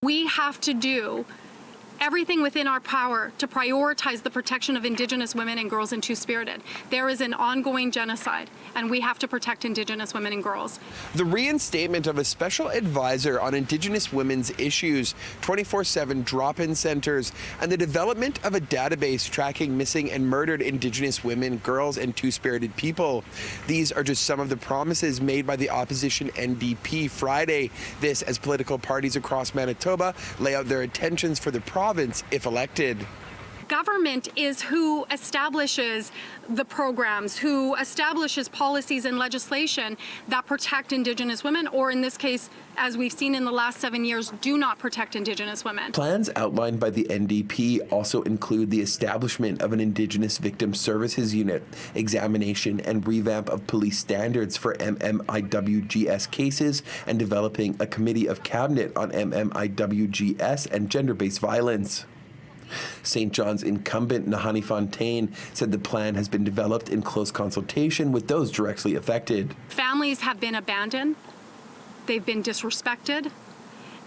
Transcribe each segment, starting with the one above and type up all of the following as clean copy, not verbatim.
We have to do everything within our power to prioritize the protection of Indigenous women and girls and Two-Spirited. There is an ongoing genocide, and we have to protect Indigenous women and girls. The reinstatement of a special advisor on Indigenous women's issues, 24/7 drop-in centers, and the development of a database tracking missing and murdered Indigenous women, girls, and Two-Spirited people. These are just some of the promises made by the opposition NDP Friday. This as political parties across Manitoba lay out their intentions for the province if elected. Government is who establishes the programs, who establishes policies and legislation that protect Indigenous women, or in this case, as we've seen in the last 7 years, do not protect Indigenous women. Plans outlined by the NDP also include the establishment of an Indigenous Victim Services Unit, examination and revamp of police standards for MMIWGS cases, and developing a committee of cabinet on MMIWGS and gender-based violence. St. John's incumbent Nahani Fontaine said the plan has been developed in close consultation with those directly affected. Families have been abandoned, they've been disrespected,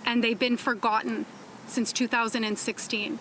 and they've been forgotten since 2016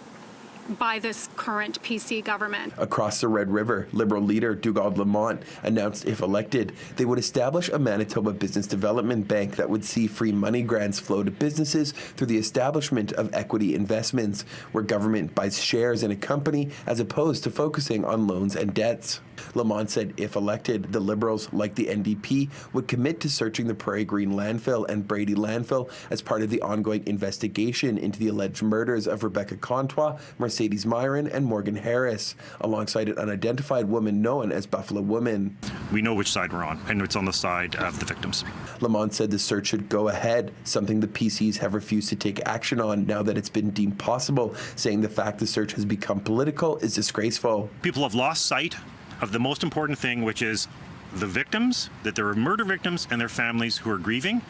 by this current PC government. Across the Red River, Liberal leader Dugald Lamont announced if elected, they would establish a Manitoba Business Development Bank that would see free money grants flow to businesses through the establishment of equity investments, where government buys shares in a company as opposed to focusing on loans and debts. Lamont said if elected, the Liberals, like the NDP, would commit to searching the Prairie Green landfill and Brady landfill as part of the ongoing investigation into the alleged murders of Rebecca Contois, Mercedes Myron, and Morgan Harris, alongside an unidentified woman known as Buffalo Woman. We know which side we're on, and it's on the side of the victims. Lamont said the search should go ahead, something the PCs have refused to take action on now that it's been deemed possible, saying the fact the search has become political is disgraceful. People have lost sight of the most important thing, which is the victims, that there are murder victims and their families who are grieving.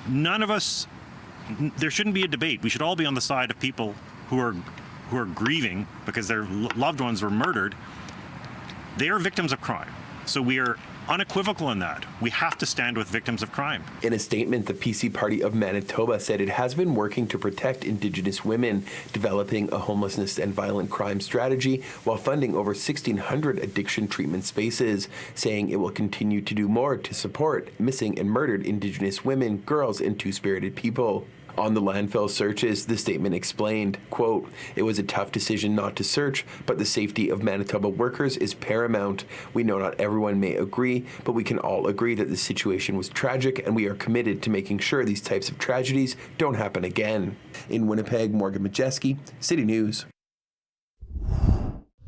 None of us, there shouldn't be a debate. We should all be on the side of people who are grieving because their loved ones were murdered. They are victims of crime. So we are unequivocal in that. We have to stand with victims of crime. In a statement, the PC Party of Manitoba said it has been working to protect Indigenous women, developing a homelessness and violent crime strategy while funding over 1,600 addiction treatment spaces, saying it will continue to do more to support missing and murdered Indigenous women, girls, and Two-Spirited people. On the landfill searches, the statement explained, quote, "It was a tough decision not to search, but the safety of Manitoba workers is paramount. We know not everyone may agree, but we can all agree that the situation was tragic, and we are committed to making sure these types of tragedies don't happen again." In Winnipeg, Modjeski, City News.